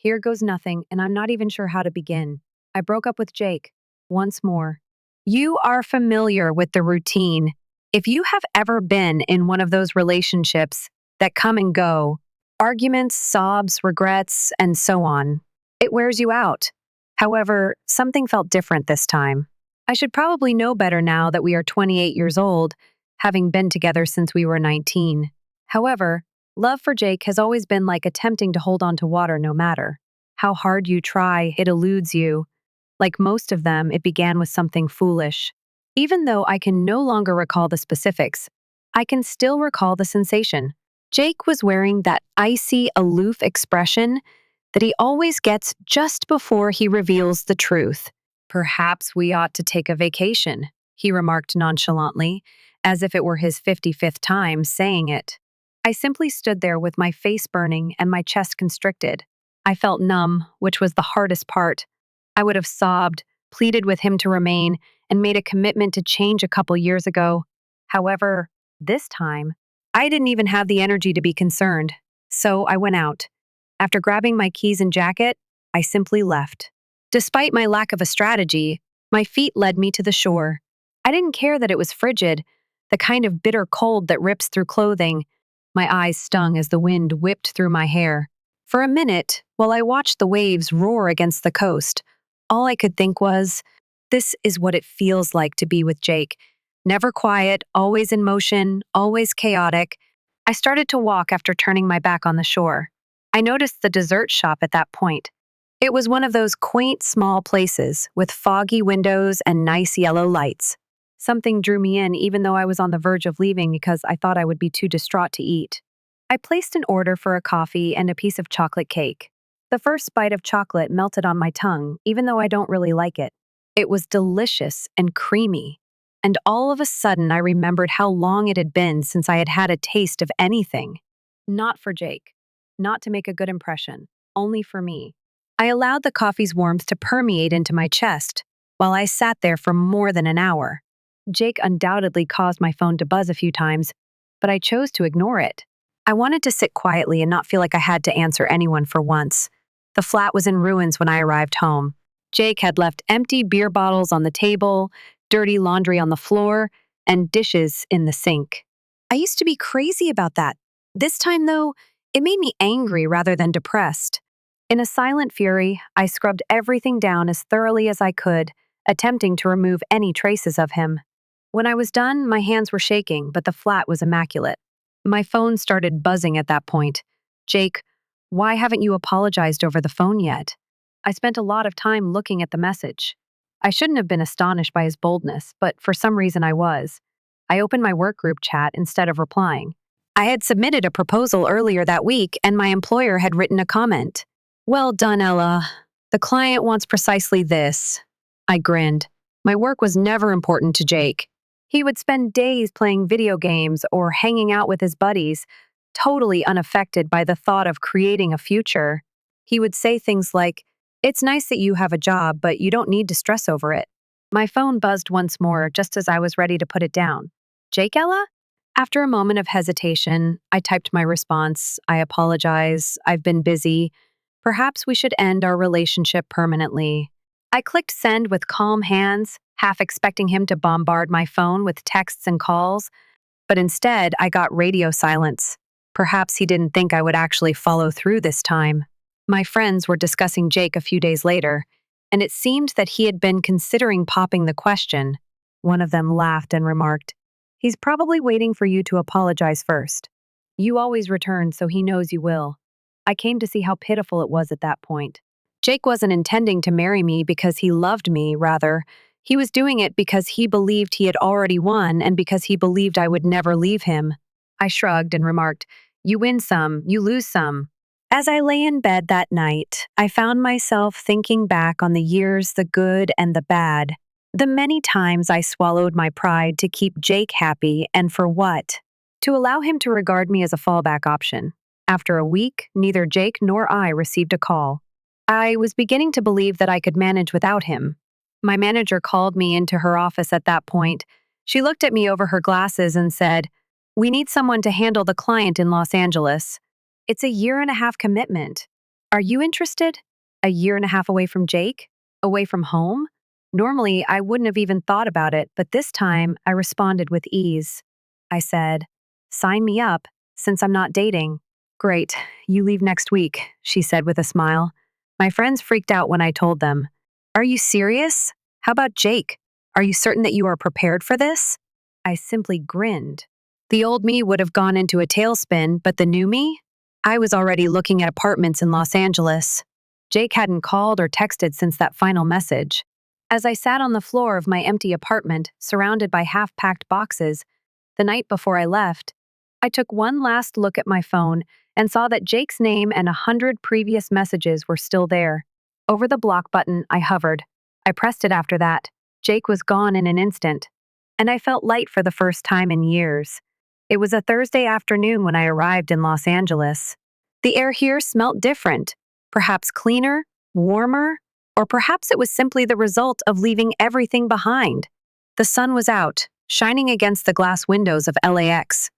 Here goes nothing, and I'm not even sure how to begin. I broke up with Jake. Once more. You are familiar with the routine. If you have ever been in one of those relationships that come and go, arguments, sobs, regrets, and so on, it wears you out. However, something felt different this time. I should probably know better now that we are 28 years old, having been together since we were 19. However, love for Jake has always been like attempting to hold on to water no matter how hard you try, it eludes you. Like most of them, it began with something foolish. Even though I can no longer recall the specifics, I can still recall the sensation. Jake was wearing that icy, aloof expression that he always gets just before he reveals the truth. Perhaps we ought to take a vacation, he remarked nonchalantly, as if it were his 55th time saying it. I simply stood there with my face burning and my chest constricted. I felt numb, which was the hardest part. I would have sobbed, pleaded with him to remain, and made a commitment to change a couple years ago. However, this time, I didn't even have the energy to be concerned. So I went out. After grabbing my keys and jacket, I simply left. Despite my lack of a strategy, my feet led me to the shore. I didn't care that it was frigid, the kind of bitter cold that rips through clothing. My eyes stung as the wind whipped through my hair. For a minute, while I watched the waves roar against the coast, all I could think was, this is what it feels like to be with Jake. Never quiet, always in motion, always chaotic. I started to walk after turning my back on the shore. I noticed the dessert shop at that point. It was one of those quaint small places with foggy windows and nice yellow lights. Something drew me in even though I was on the verge of leaving because I thought I would be too distraught to eat. I placed an order for a coffee and a piece of chocolate cake. The first bite of chocolate melted on my tongue, even though I don't really like it. It was delicious and creamy. And all of a sudden, I remembered how long it had been since I had had a taste of anything. Not for Jake. Not to make a good impression. Only for me. I allowed the coffee's warmth to permeate into my chest while I sat there for more than an hour. Jake undoubtedly caused my phone to buzz a few times, but I chose to ignore it. I wanted to sit quietly and not feel like I had to answer anyone for once. The flat was in ruins when I arrived home. Jake had left empty beer bottles on the table, dirty laundry on the floor, and dishes in the sink. I used to be crazy about that. This time, though, it made me angry rather than depressed. In a silent fury, I scrubbed everything down as thoroughly as I could, attempting to remove any traces of him. When I was done, my hands were shaking, but the flat was immaculate. My phone started buzzing at that point. Jake, why haven't you apologized over the phone yet? I spent a lot of time looking at the message. I shouldn't have been astonished by his boldness, but for some reason I was. I opened my work group chat instead of replying. I had submitted a proposal earlier that week, and my employer had written a comment. Well done, Ella. The client wants precisely this. I grinned. My work was never important to Jake. He would spend days playing video games or hanging out with his buddies, totally unaffected by the thought of creating a future. He would say things like, "It's nice that you have a job, but you don't need to stress over it." My phone buzzed once more just as I was ready to put it down. Jake, Ella? After a moment of hesitation, I typed my response. I apologize. I've been busy. Perhaps we should end our relationship permanently. I clicked send with calm hands, half expecting him to bombard my phone with texts and calls, but instead I got radio silence. Perhaps he didn't think I would actually follow through this time. My friends were discussing Jake a few days later, and it seemed that he had been considering popping the question. One of them laughed and remarked, "He's probably waiting for you to apologize first. You always return, so he knows you will." I came to see how pitiful it was at that point. Jake wasn't intending to marry me because he loved me, rather. He was doing it because he believed he had already won and because he believed I would never leave him. I shrugged and remarked, "You win some, you lose some." As I lay in bed that night, I found myself thinking back on the years, the good and the bad. The many times I swallowed my pride to keep Jake happy, and for what? To allow him to regard me as a fallback option. After a week, neither Jake nor I received a call. I was beginning to believe that I could manage without him. My manager called me into her office at that point. She looked at me over her glasses and said, "We need someone to handle the client in Los Angeles. It's a 1.5-year commitment. Are you interested? A year and a half away from Jake? Away from home? Normally, I wouldn't have even thought about it, but this time I responded with ease. I said, "Sign me up, since I'm not dating." "Great, you leave next week," she said with a smile. My friends freaked out when I told them. "Are you serious? How about Jake? Are you certain that you are prepared for this?" I simply grinned. The old me would have gone into a tailspin, but the new me? I was already looking at apartments in Los Angeles. Jake hadn't called or texted since that final message. As I sat on the floor of my empty apartment, surrounded by half-packed boxes, the night before I left, I took one last look at my phone and saw that Jake's name and 100 previous messages were still there. Over the block button, I hovered. I pressed it after that. Jake was gone in an instant, and I felt light for the first time in years. It was a Thursday afternoon when I arrived in Los Angeles. The air here smelt different, perhaps cleaner, warmer, or perhaps it was simply the result of leaving everything behind. The sun was out, shining against the glass windows of LAX.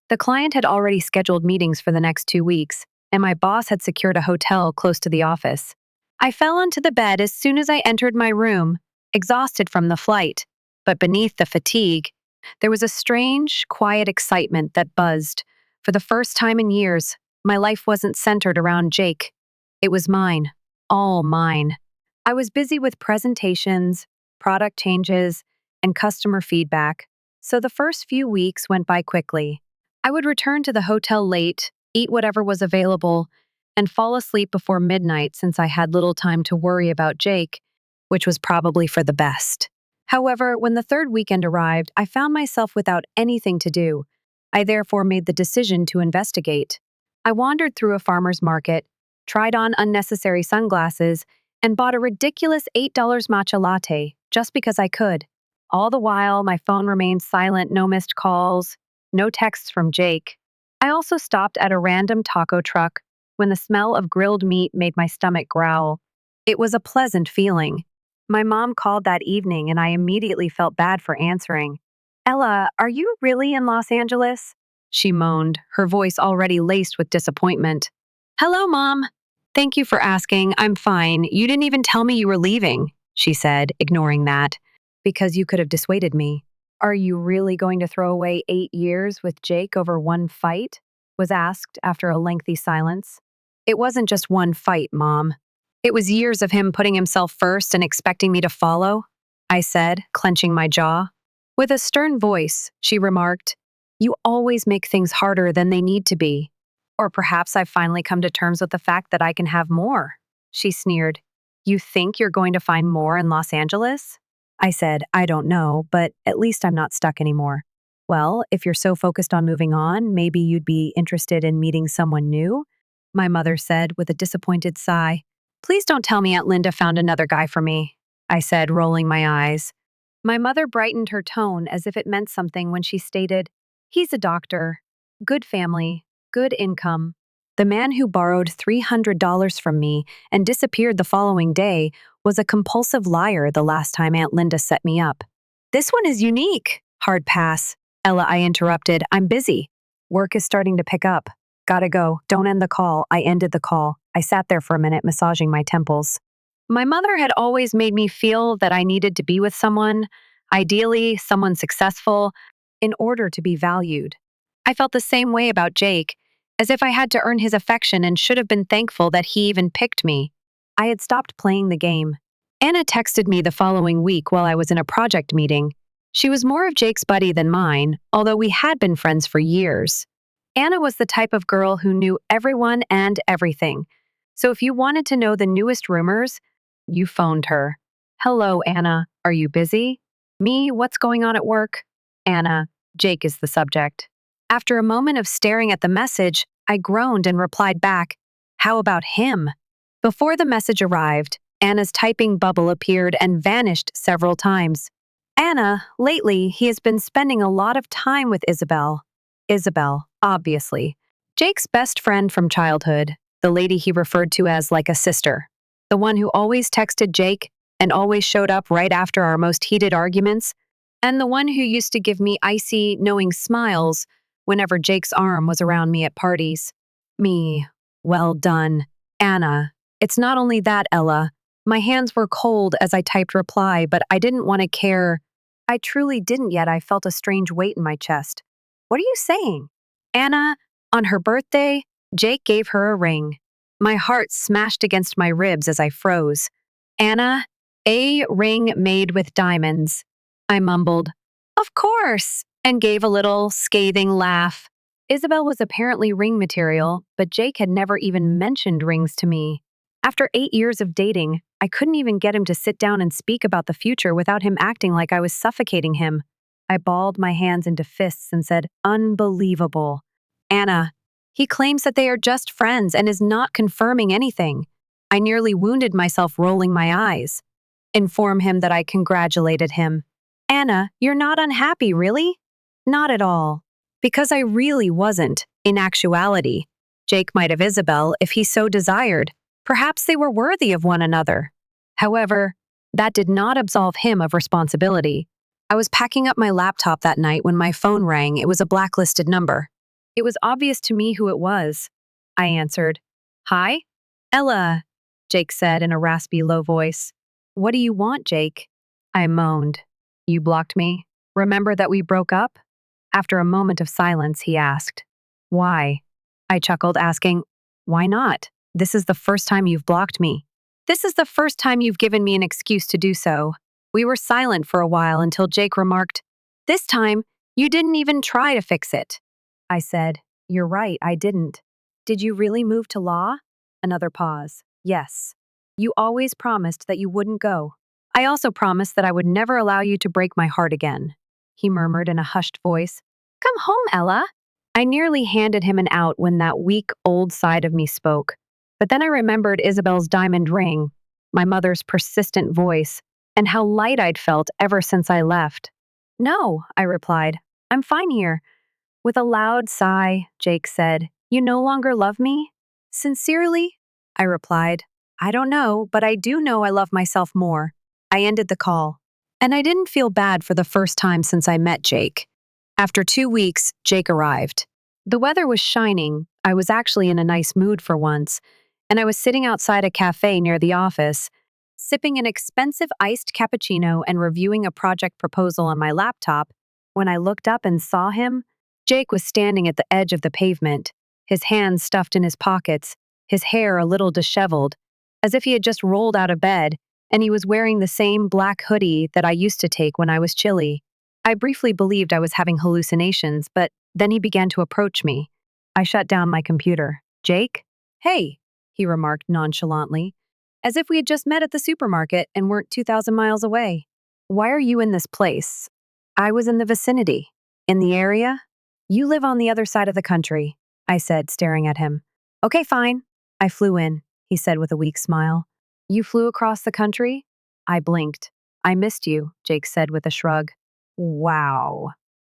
The client had already scheduled meetings for the next 2 weeks, and my boss had secured a hotel close to the office. I fell onto the bed as soon as I entered my room, exhausted from the flight, but beneath the fatigue, there was a strange, quiet excitement that buzzed. For the first time in years, my life wasn't centered around Jake. It was mine, all mine. I was busy with presentations, product changes, and customer feedback, so the first few weeks went by quickly. I would return to the hotel late, eat whatever was available, and fall asleep before midnight since I had little time to worry about Jake, which was probably for the best. However, when the third weekend arrived, I found myself without anything to do. I therefore made the decision to investigate. I wandered through a farmer's market, tried on unnecessary sunglasses, and bought a ridiculous $8 matcha latte just because I could. All the while, my phone remained silent, no missed calls, no texts from Jake. I also stopped at a random taco truck when the smell of grilled meat made my stomach growl. It was a pleasant feeling. My mom called that evening and I immediately felt bad for answering. "Ella, are you really in Los Angeles?" she moaned, her voice already laced with disappointment. "Hello, Mom. Thank you for asking. I'm fine. You didn't even tell me you were leaving," she said, ignoring that. "Because you could have dissuaded me." "Are you really going to throw away 8 years with Jake over one fight?" was asked after a lengthy silence. "It wasn't just one fight, Mom. It was years of him putting himself first and expecting me to follow," I said, clenching my jaw. With a stern voice, she remarked, "You always make things harder than they need to be. Or perhaps I've finally come to terms with the fact that I can have more," she sneered. "You think you're going to find more in Los Angeles?" I said, "I don't know, but at least I'm not stuck anymore." "Well, if you're so focused on moving on, maybe you'd be interested in meeting someone new," my mother said with a disappointed sigh. "Please don't tell me Aunt Linda found another guy for me," I said, rolling my eyes. My mother brightened her tone as if it meant something when she stated, "He's a doctor. Good family. Good income. The man who borrowed $300 from me and disappeared the following day was a compulsive liar the last time Aunt Linda set me up." "This one is unique." "Hard pass." "Ella," I interrupted, "I'm busy. Work is starting to pick up. Gotta go. Don't end the call." I ended the call. I sat there for a minute, massaging my temples. My mother had always made me feel that I needed to be with someone, ideally someone successful, in order to be valued. I felt the same way about Jake, as if I had to earn his affection and should have been thankful that he even picked me. I had stopped playing the game. Anna texted me the following week while I was in a project meeting. She was more of Jake's buddy than mine, although we had been friends for years. Anna was the type of girl who knew everyone and everything. So if you wanted to know the newest rumors, you phoned her. "Hello, Anna. Are you busy?" "Me, what's going on at work?" "Anna, Jake is the subject." After a moment of staring at the message, I groaned and replied back, "How about him?" Before the message arrived, Anna's typing bubble appeared and vanished several times. "Anna, lately he has been spending a lot of time with Isabel." Isabel, obviously. Jake's best friend from childhood, the lady he referred to as like a sister. The one who always texted Jake and always showed up right after our most heated arguments, and the one who used to give me icy, knowing smiles whenever Jake's arm was around me at parties. Me. Well done. Anna. It's not only that, Ella. My hands were cold as I typed reply, but I didn't want to care. I truly didn't yet. I felt a strange weight in my chest. What are you saying? Anna, on her birthday, Jake gave her a ring. My heart smashed against my ribs as I froze. Anna, a ring made with diamonds. I mumbled, Of course, and gave a little scathing laugh. Isabel was apparently ring material, but Jake had never even mentioned rings to me. After 8 years of dating, I couldn't even get him to sit down and speak about the future without him acting like I was suffocating him. I balled my hands into fists and said, Unbelievable. Anna, he claims that they are just friends and is not confirming anything. I nearly wounded myself rolling my eyes. Inform him that I congratulated him. Anna, you're not unhappy, really? Not at all. Because I really wasn't, in actuality. Jake might have Isabel if he so desired. Perhaps they were worthy of one another. However, that did not absolve him of responsibility. I was packing up my laptop that night when my phone rang. It was a blacklisted number. It was obvious to me who it was. I answered. Hi? Ella, Jake said in a raspy, low voice. What do you want, Jake? I moaned. You blocked me? Remember that we broke up? After a moment of silence, he asked. Why? I chuckled, asking, Why not? This is the first time you've blocked me. This is the first time you've given me an excuse to do so. We were silent for a while until Jake remarked, This time, you didn't even try to fix it. I said, You're right, I didn't. Did you really move to law? Another pause. Yes. You always promised that you wouldn't go. I also promised that I would never allow you to break my heart again. He murmured in a hushed voice. Come home, Ella. I nearly handed him an out when that weak, old side of me spoke. But then I remembered Isabel's diamond ring, my mother's persistent voice, and how light I'd felt ever since I left. No, I replied. I'm fine here. With a loud sigh, Jake said, You no longer love me? Sincerely? I replied. I don't know, but I do know I love myself more. I ended the call. And I didn't feel bad for the first time since I met Jake. After 2 weeks, Jake arrived. The weather was shining. I was actually in a nice mood for once, and I was sitting outside a cafe near the office, sipping an expensive iced cappuccino and reviewing a project proposal on my laptop. When I looked up and saw him, Jake was standing at the edge of the pavement, his hands stuffed in his pockets, his hair a little disheveled, as if he had just rolled out of bed, and he was wearing the same black hoodie that I used to take when I was chilly. I briefly believed I was having hallucinations, but then he began to approach me. I shut down my computer. Jake? Hey, he remarked nonchalantly, as if we had just met at the supermarket and weren't 2,000 miles away. Why are you in this place? I was in the vicinity. In the area? You live on the other side of the country, I said, staring at him. Okay, fine. I flew in, he said with a weak smile. You flew across the country? I blinked. I missed you, Jake said with a shrug. Wow.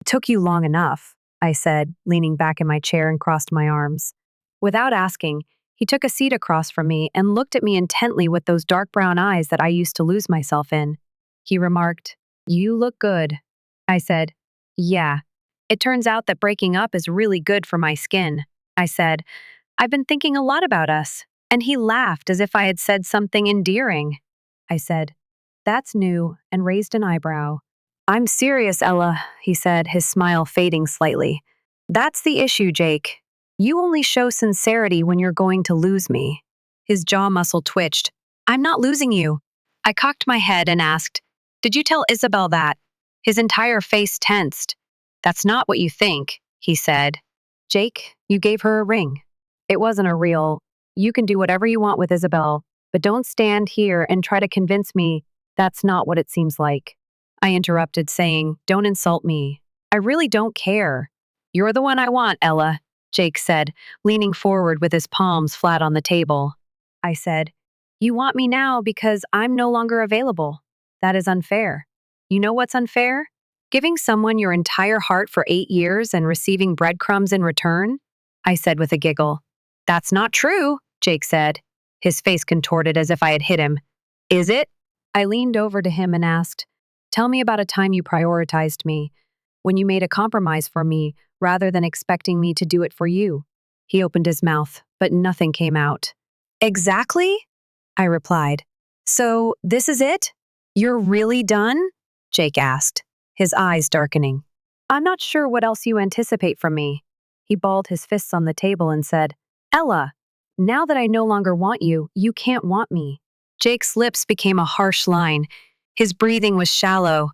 It took you long enough, I said, leaning back in my chair and crossed my arms. Without asking, he took a seat across from me and looked at me intently with those dark brown eyes that I used to lose myself in. He remarked, You look good. I said, Yeah. It turns out that breaking up is really good for my skin. I said, I've been thinking a lot about us. And he laughed as if I had said something endearing. I said, That's new, and raised an eyebrow. I'm serious, Ella, he said, his smile fading slightly. That's the issue, Jake. You only show sincerity when you're going to lose me. His jaw muscle twitched. I'm not losing you. I cocked my head and asked, Did you tell Isabel that? His entire face tensed. That's not what you think, he said. Jake, you gave her a ring. It wasn't a real. You can do whatever you want with Isabel, but don't stand here and try to convince me that's not what it seems like. I interrupted, saying, Don't insult me. I really don't care. You're the one I want, Ella, Jake said, leaning forward with his palms flat on the table. I said, You want me now because I'm no longer available. That is unfair. You know what's unfair? Giving someone your entire heart for 8 years and receiving breadcrumbs in return? I said with a giggle. That's not true, Jake said. His face contorted as if I had hit him. Is it? I leaned over to him and asked, Tell me about a time you prioritized me, when you made a compromise for me rather than expecting me to do it for you. He opened his mouth, but nothing came out. Exactly? I replied. So, this is it? You're really done? Jake asked, his eyes darkening. I'm not sure what else you anticipate from me. He balled his fists on the table and said, Ella, now that I no longer want you, you can't want me. Jake's lips became a harsh line. His breathing was shallow,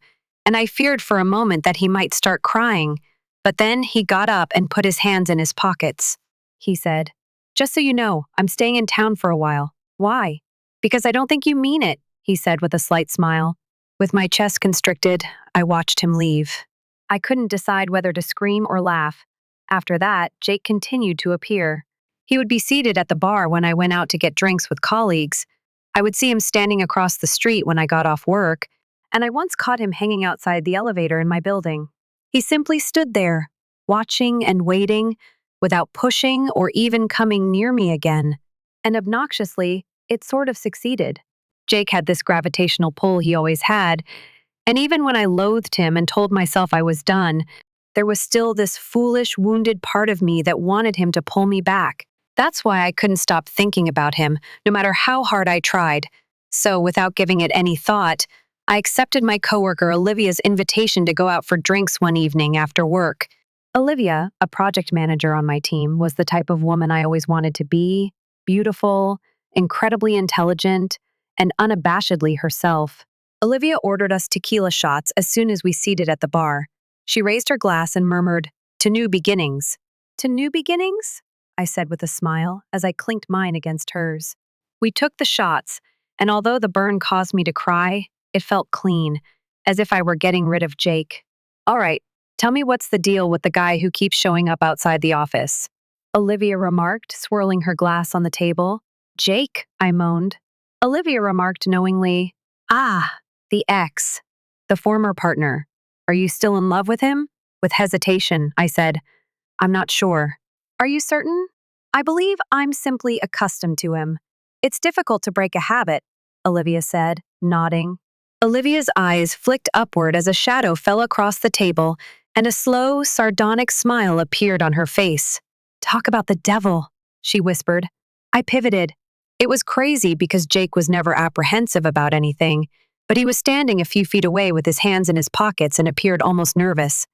and I feared for a moment that he might start crying. But then he got up and put his hands in his pockets. He said, Just so you know, I'm staying in town for a while. Why? Because I don't think you mean it, he said with a slight smile. With my chest constricted, I watched him leave. I couldn't decide whether to scream or laugh. After that, Jake continued to appear. He would be seated at the bar when I went out to get drinks with colleagues. I would see him standing across the street when I got off work, and I once caught him hanging outside the elevator in my building. He simply stood there, watching and waiting, without pushing or even coming near me again. And obnoxiously, it sort of succeeded. Jake had this gravitational pull he always had, and even when I loathed him and told myself I was done, there was still this foolish, wounded part of me that wanted him to pull me back. That's why I couldn't stop thinking about him, no matter how hard I tried. So, without giving it any thought, I accepted my coworker Olivia's invitation to go out for drinks one evening after work. Olivia, a project manager on my team, was the type of woman I always wanted to be: beautiful, incredibly intelligent, and unabashedly herself. Olivia ordered us tequila shots as soon as we seated at the bar. She raised her glass and murmured, "To new beginnings." "To new beginnings?" I said with a smile as I clinked mine against hers. We took the shots, and although the burn caused me to cry, it felt clean, as if I were getting rid of Jake. All right, tell me what's the deal with the guy who keeps showing up outside the office, Olivia remarked, swirling her glass on the table. Jake, I moaned. Olivia remarked knowingly, Ah, the ex, the former partner. Are you still in love with him? With hesitation, I said, I'm not sure. Are you certain? I believe I'm simply accustomed to him. It's difficult to break a habit, Olivia said, nodding. Olivia's eyes flicked upward as a shadow fell across the table, and a slow, sardonic smile appeared on her face. Talk about the devil, she whispered. I pivoted. It was crazy because Jake was never apprehensive about anything, but he was standing a few feet away with his hands in his pockets and appeared almost nervous.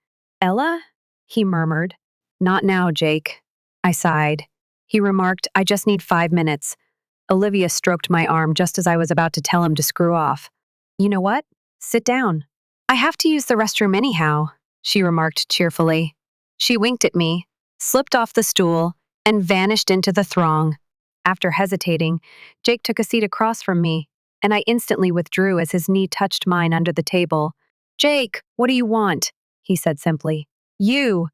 Ella? He murmured. Not now, Jake. I sighed. He remarked, I just need 5 minutes. Olivia stroked my arm just as I was about to tell him to screw off. You know what? Sit down. I have to use the restroom anyhow, she remarked cheerfully. She winked at me, slipped off the stool, and vanished into the throng. After hesitating, Jake took a seat across from me, and I instantly withdrew as his knee touched mine under the table. Jake, what do you want? He said simply. You.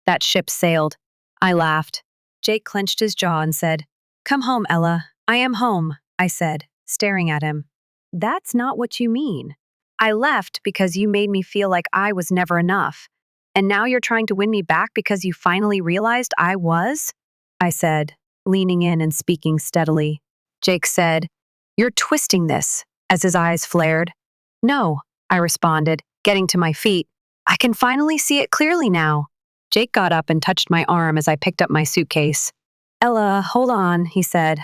That ship sailed. I laughed. Jake clenched his jaw and said, Come home, Ella. I am home, I said, staring at him. That's not what you mean. I left because you made me feel like I was never enough. And now you're trying to win me back because you finally realized I was? I said, leaning in and speaking steadily. Jake said, You're twisting this, as his eyes flared. No, I responded, getting to my feet. I can finally see it clearly now. Jake got up and touched my arm as I picked up my suitcase. Ella, hold on, he said.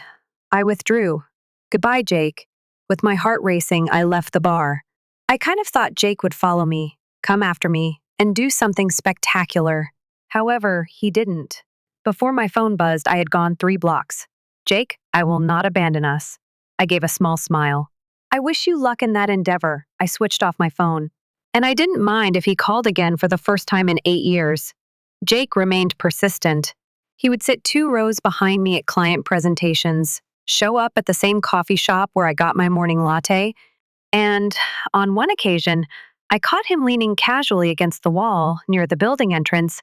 I withdrew. Goodbye, Jake. With my heart racing, I left the bar. I kind of thought Jake would follow me, come after me, and do something spectacular. However, he didn't. Before my phone buzzed, I had gone 3 blocks. Jake, I will not abandon us. I gave a small smile. I wish you luck in that endeavor. I switched off my phone. And I didn't mind if he called again for the first time in 8 years. Jake remained persistent. He would sit 2 rows behind me at client presentations, show up at the same coffee shop where I got my morning latte, and on one occasion, I caught him leaning casually against the wall near the building entrance,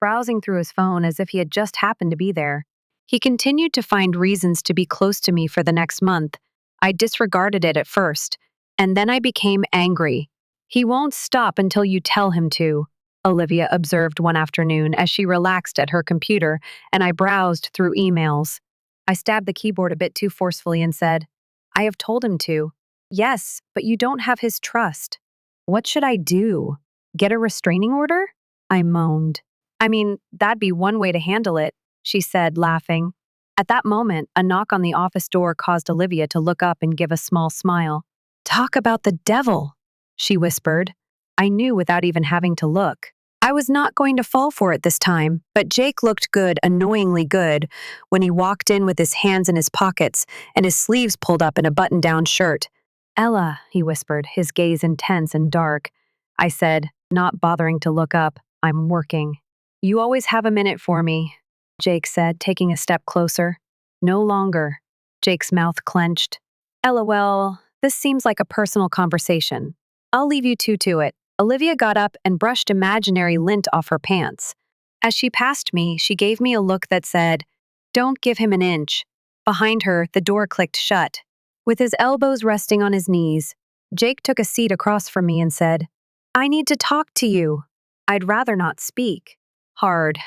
browsing through his phone as if he had just happened to be there. He continued to find reasons to be close to me for the next month. I disregarded it at first, and then I became angry. He won't stop until you tell him to, Olivia observed one afternoon as she relaxed at her computer and I browsed through emails. I stabbed the keyboard a bit too forcefully and said, I have told him to. Yes, but you don't have his trust. What should I do? Get a restraining order? I moaned. I mean, that'd be one way to handle it, she said, laughing. At that moment, a knock on the office door caused Olivia to look up and give a small smile. "Talk about the devil," she whispered. I knew without even having to look. I was not going to fall for it this time, but Jake looked good, annoyingly good, when he walked in with his hands in his pockets and his sleeves pulled up in a button-down shirt. "Ella," he whispered, his gaze intense and dark. I said, not bothering to look up, "I'm working." "You always have a minute for me," Jake said, taking a step closer. "No longer." Jake's mouth clenched. "Ella, well, this seems like a personal conversation. I'll leave you two to it." Olivia got up and brushed imaginary lint off her pants. As she passed me, she gave me a look that said, "Don't give him an inch." Behind her, the door clicked shut. With his elbows resting on his knees, Jake took a seat across from me and said, "I need to talk to you." "I'd rather not speak." "Hard,"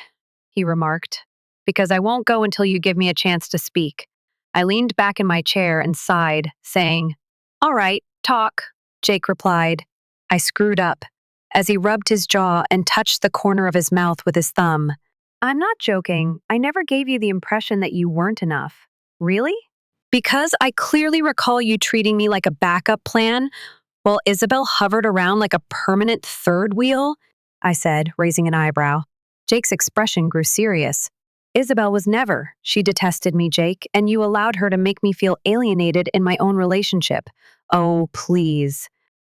he remarked, "because I won't go until you give me a chance to speak." I leaned back in my chair and sighed, saying, "All right, talk," Jake replied. I screwed up as he rubbed his jaw and touched the corner of his mouth with his thumb. "I'm not joking. I never gave you the impression that you weren't enough." "Really?" "Because I clearly recall you treating me like a backup plan while Isabel hovered around like a permanent third wheel," I said, raising an eyebrow. Jake's expression grew serious. "Isabel was never. She detested me, Jake, and you allowed her to make me feel alienated in my own relationship." "Oh, please."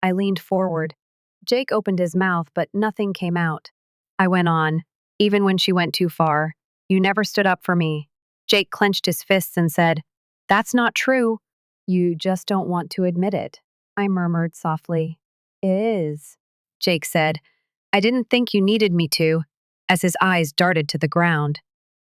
I leaned forward. Jake opened his mouth, but nothing came out. I went on, "Even when she went too far, you never stood up for me." Jake clenched his fists and said, "That's not true." "You just don't want to admit it," I murmured softly. "It is," Jake said. "I didn't think you needed me to," as his eyes darted to the ground.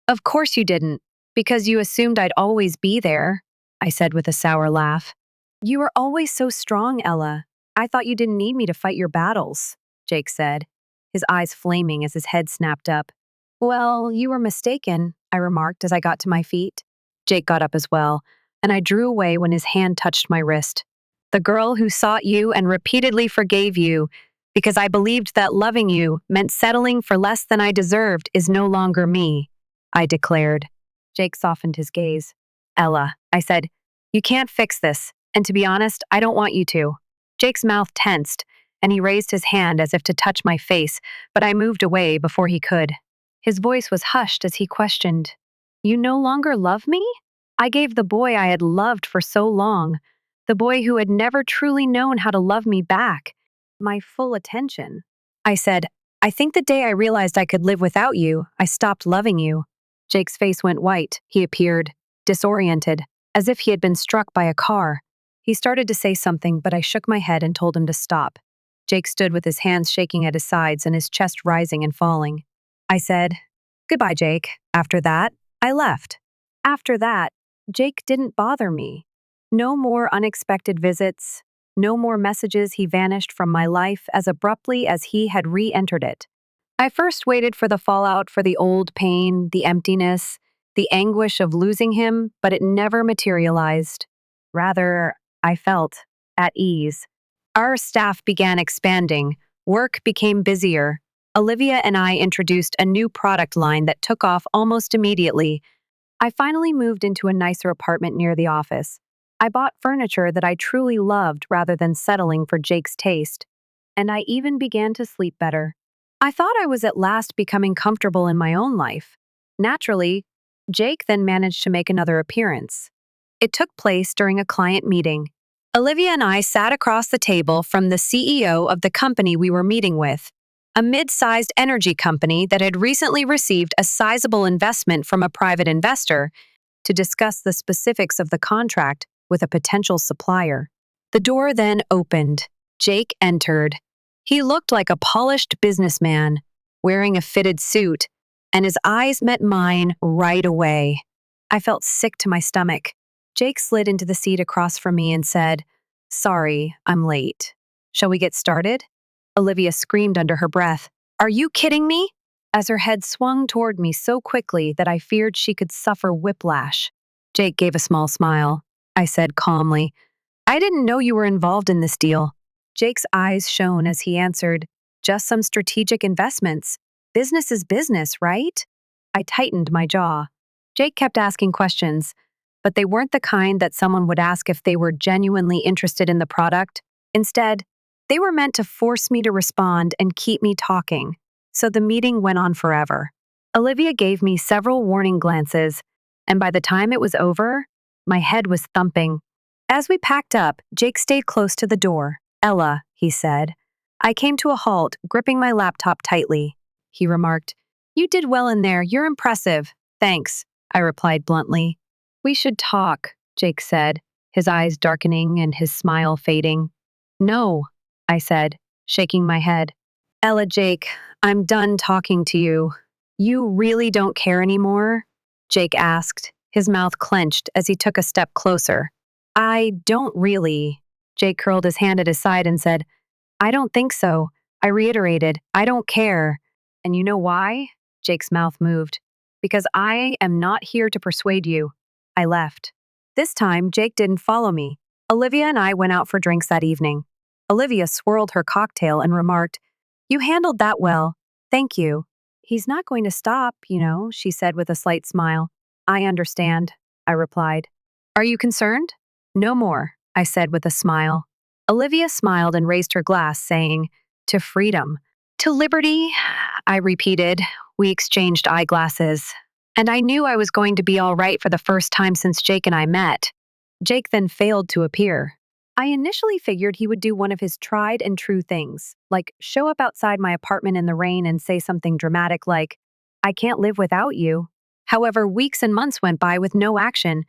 "Of course you didn't, because you assumed I'd always be there," I said with a sour laugh. "You were always so strong, Ella. I thought you didn't need me to fight your battles," Jake said, his eyes flaming as his head snapped up. "Well, you were mistaken," I remarked as I got to my feet. Jake got up as well, and I drew away when his hand touched my wrist. "The girl who sought you and repeatedly forgave you because I believed that loving you meant settling for less than I deserved is no longer me," I declared. Jake softened his gaze. "Ella," I said, "you can't fix this, and to be honest, I don't want you to." Jake's mouth tensed, and he raised his hand as if to touch my face, but I moved away before he could. His voice was hushed as he questioned, "You no longer love me?" I gave the boy I had loved for so long, the boy who had never truly known how to love me back, my full attention. I said, "I think the day I realized I could live without you, I stopped loving you." Jake's face went white. He appeared disoriented, as if he had been struck by a car. He started to say something, but I shook my head and told him to stop. Jake stood with his hands shaking at his sides and his chest rising and falling. I said, "Goodbye, Jake." After that, I left. After that, Jake didn't bother me. No more unexpected visits, no more messages. He vanished from my life as abruptly as he had re-entered it. I first waited for the fallout, for the old pain, the emptiness, the anguish of losing him, but it never materialized. Rather, I felt at ease. Our staff began expanding. Work became busier. Olivia and I introduced a new product line that took off almost immediately. I finally moved into a nicer apartment near the office. I bought furniture that I truly loved rather than settling for Jake's taste. And I even began to sleep better. I thought I was at last becoming comfortable in my own life. Naturally, Jake then managed to make another appearance. It took place during a client meeting. Olivia and I sat across the table from the CEO of the company we were meeting with, a mid-sized energy company that had recently received a sizable investment from a private investor, to discuss the specifics of the contract with a potential supplier. The door then opened. Jake entered. He looked like a polished businessman, wearing a fitted suit, and his eyes met mine right away. I felt sick to my stomach. Jake slid into the seat across from me and said, "Sorry, I'm late. Shall we get started?" Olivia screamed under her breath, "Are you kidding me?" as her head swung toward me so quickly that I feared she could suffer whiplash. Jake gave a small smile. I said calmly, "I didn't know you were involved in this deal." Jake's eyes shone as he answered, "Just some strategic investments. Business is business, right?" I tightened my jaw. Jake kept asking questions, but they weren't the kind that someone would ask if they were genuinely interested in the product. Instead, they were meant to force me to respond and keep me talking. So the meeting went on forever. Olivia gave me several warning glances, and by the time it was over, my head was thumping. As we packed up, Jake stayed close to the door. "Ella," he said. I came to a halt, gripping my laptop tightly. He remarked, "You did well in there. You're impressive." "Thanks," I replied bluntly. "We should talk," Jake said, his eyes darkening and his smile fading. "No," I said, shaking my head. "Ella, Jake, I'm done talking to you." "You really don't care anymore?" Jake asked, his mouth clenched as he took a step closer. "I don't really." Jake curled his hand at his side and said, "I don't think so." I reiterated, "I don't care." "And you know why?" Jake's mouth moved. "Because I am not here to persuade you." I left. This time, Jake didn't follow me. Olivia and I went out for drinks that evening. Olivia swirled her cocktail and remarked, "You handled that well. Thank you." "He's not going to stop, she said with a slight smile. "I understand," I replied. "Are you concerned?" "No more," I said with a smile. Olivia smiled and raised her glass, saying, "To freedom." "To liberty," I repeated. We exchanged eyeglasses. And I knew I was going to be all right for the first time since Jake and I met. Jake then failed to appear. I initially figured he would do one of his tried and true things, like show up outside my apartment in the rain and say something dramatic like, "I can't live without you." However, weeks and months went by with no action.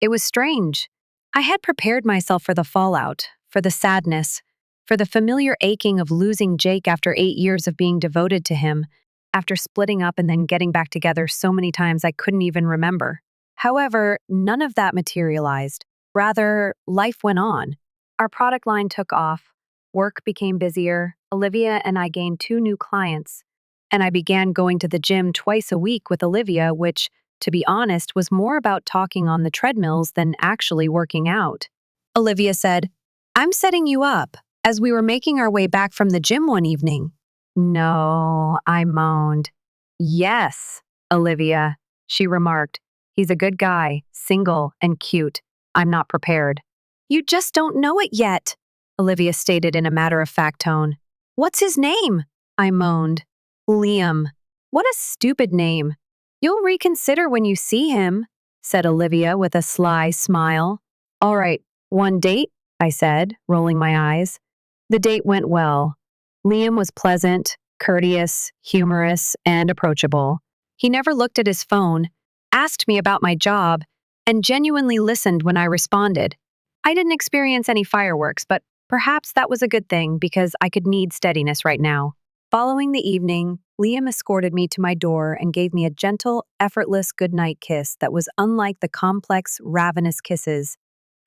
It was strange. I had prepared myself for the fallout, for the sadness, for the familiar aching of losing Jake after 8 years of being devoted to him, after splitting up and then getting back together so many times I couldn't even remember. However, none of that materialized. Rather, life went on. Our product line took off. Work became busier. Olivia and I gained 2 new clients. And I began going to the gym twice a week with Olivia, which, to be honest, was more about talking on the treadmills than actually working out. Olivia said, "I'm setting you up," as we were making our way back from the gym one evening. "No," I moaned. "Yes, Olivia," she remarked. "He's a good guy, single and cute. I'm not prepared." "You just don't know it yet," Olivia stated in a matter-of-fact tone. "What's his name?" I moaned. "Liam." "What a stupid name." "You'll reconsider when you see him," said Olivia with a sly smile. "All right, one date?" I said, rolling my eyes. The date went well. Liam was pleasant, courteous, humorous, and approachable. He never looked at his phone, asked me about my job, and genuinely listened when I responded. I didn't experience any fireworks, but perhaps that was a good thing because I could need steadiness right now. Following the evening, Liam escorted me to my door and gave me a gentle, effortless goodnight kiss that was unlike the complex, ravenous kisses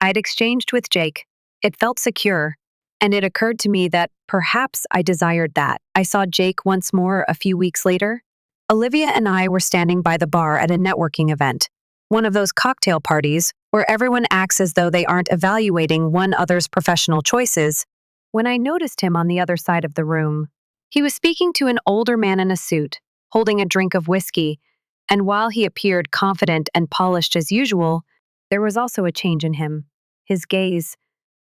I'd exchanged with Jake. It felt secure, and it occurred to me that perhaps I desired that. I saw Jake once more a few weeks later. Olivia and I were standing by the bar at a networking event, one of those cocktail parties where everyone acts as though they aren't evaluating one other's professional choices, when I noticed him on the other side of the room. He was speaking to an older man in a suit, holding a drink of whiskey, and while he appeared confident and polished as usual, there was also a change in him. His gaze,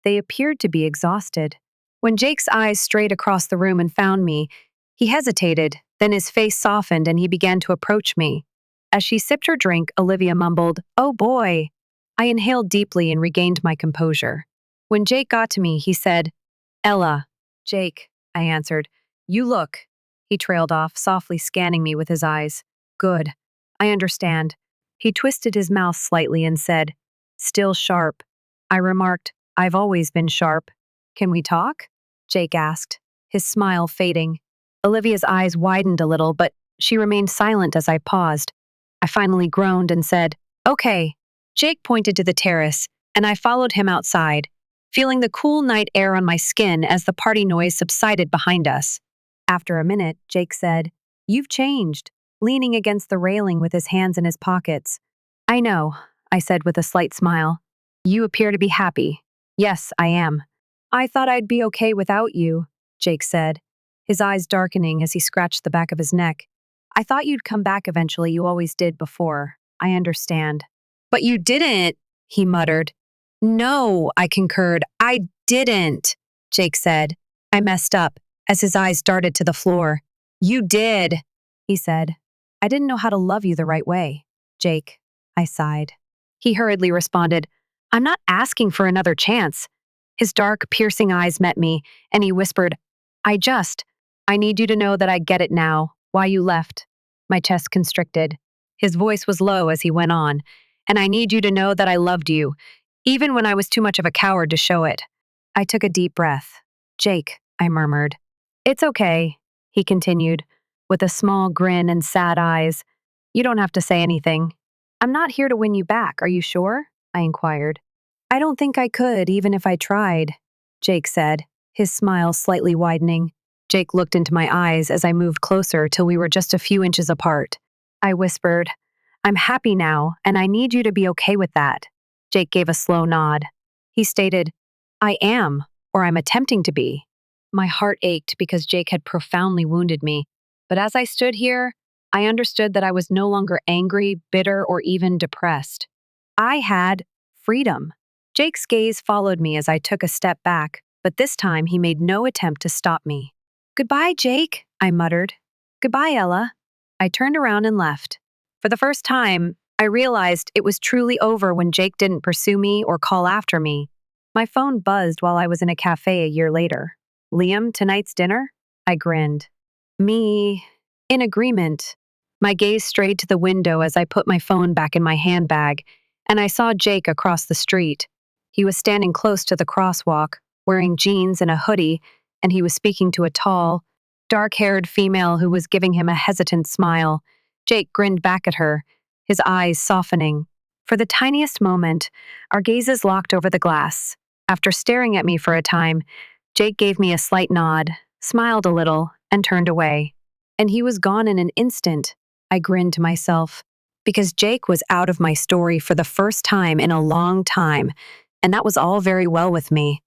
they appeared to be exhausted. When Jake's eyes strayed across the room and found me, he hesitated, then his face softened and he began to approach me. As she sipped her drink, Olivia mumbled, "Oh boy." I inhaled deeply and regained my composure. When Jake got to me, he said, "Ella." "Jake," I answered. "You look." He trailed off, softly scanning me with his eyes. "Good. I understand." He twisted his mouth slightly and said, "Still sharp." I remarked, "I've always been sharp." "Can we talk?" Jake asked, his smile fading. Olivia's eyes widened a little, but she remained silent as I paused. I finally groaned and said, "Okay." Jake pointed to the terrace, and I followed him outside, feeling the cool night air on my skin as the party noise subsided behind us. After a minute, Jake said, "You've changed," leaning against the railing with his hands in his pockets. "I know," I said with a slight smile. "You appear to be happy." "Yes, I am." "I thought I'd be okay without you," Jake said, his eyes darkening as he scratched the back of his neck. "I thought you'd come back eventually, you always did before." I understand. But you didn't, he muttered. No, I concurred. I didn't, Jake said. I messed up as his eyes darted to the floor. You did, he said. I didn't know how to love you the right way, Jake. I sighed. He hurriedly responded, I'm not asking for another chance. His dark, piercing eyes met me, and he whispered, I need you to know that I get it now, why you left. My chest constricted. His voice was low as he went on, and I need you to know that I loved you, even when I was too much of a coward to show it. I took a deep breath. Jake, I murmured. It's okay, he continued, with a small grin and sad eyes. You don't have to say anything. I'm not here to win you back, are you sure? I inquired. I don't think I could, even if I tried, Jake said, his smile slightly widening. Jake looked into my eyes as I moved closer till we were just a few inches apart. I whispered, I'm happy now, and I need you to be okay with that. Jake gave a slow nod. He stated, I am, or I'm attempting to be. My heart ached because Jake had profoundly wounded me, but as I stood here, I understood that I was no longer angry, bitter, or even depressed. I had freedom. Jake's gaze followed me as I took a step back, but this time he made no attempt to stop me. Goodbye, Jake, I muttered. Goodbye, Ella. I turned around and left. For the first time, I realized it was truly over when Jake didn't pursue me or call after me. My phone buzzed while I was in a cafe a year later. Liam, tonight's dinner? I grinned. Me, in agreement. My gaze strayed to the window as I put my phone back in my handbag, and I saw Jake across the street. He was standing close to the crosswalk, wearing jeans and a hoodie, and he was speaking to a tall, dark-haired female who was giving him a hesitant smile. Jake grinned back at her, his eyes softening. For the tiniest moment, our gazes locked over the glass. After staring at me for a time, Jake gave me a slight nod, smiled a little, and turned away. And he was gone in an instant. I grinned to myself, because Jake was out of my story for the first time in a long time, and that was all very well with me.